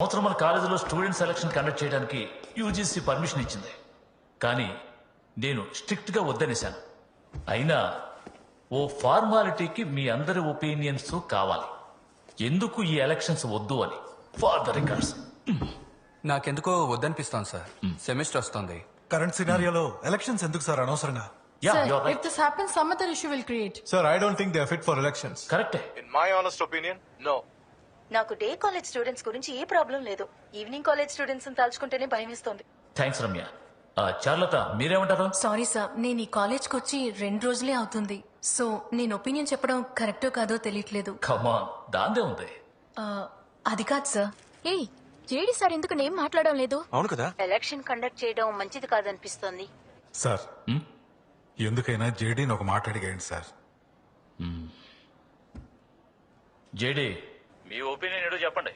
సంవత్సరం మన కాలేజీలో స్టూడెంట్ సెలక్షన్ కండక్ట్ చేయడానికి యూజీసీ పర్మిషన్ ఇచ్చింది. కానీ నేను స్ట్రిక్ట్ గా వద్దనేశాను. అయినా ఓ ఫార్మాలిటీకి మీ అందరి ఒపీనియన్స్ కావాలి. ఎందుకు ఈ ఎలక్షన్స్ వద్దు అని ఫర్ ద రికార్డ్స్. నాకెందుకో వద్దనిపిస్తాను సార్. సెమిస్టర్ వస్తుంది. కరెంట్ సినారియోలో ఎలక్షన్స్ ఎందుకు సార్ అనవసరంగా? Yeah, you're Sir, right. if this happens, some other issue will create. Sir, I don't think they are fit for elections. కరెక్టే. In my honest opinion, no. నాకు day college students గురించి ఏ problem లేదు. Evening college students తలుచుకుంటేనే భయం వేస్తుంది. Thanks Ramya. చార్లత మీరేమంటారు? Sorry sir, నేను ఈ కాలేజ్కి వచ్చి 2 రోజులే అవుతుంది. సో నేను ఒపీనియన్ చెప్పడం కరెక్టో కాదో తెలియట్లేదు. కమాన్, దాందే ఉంది. అది కాదు సార్. ఏయ్, జేడీ సార్ ఎందుకు నేం మాట్లాడడం లేదు? అవును కదా ఎలక్షన్ కండక్ట్ చేయడం మంచిది కాదనిపిస్తోంది. సార్. ఎందుకైనా జేడీని ఒక మాట అడిగేయండి సార్. జేడీ, మీ ఒపీనియన్ ఏడో చెప్పండి.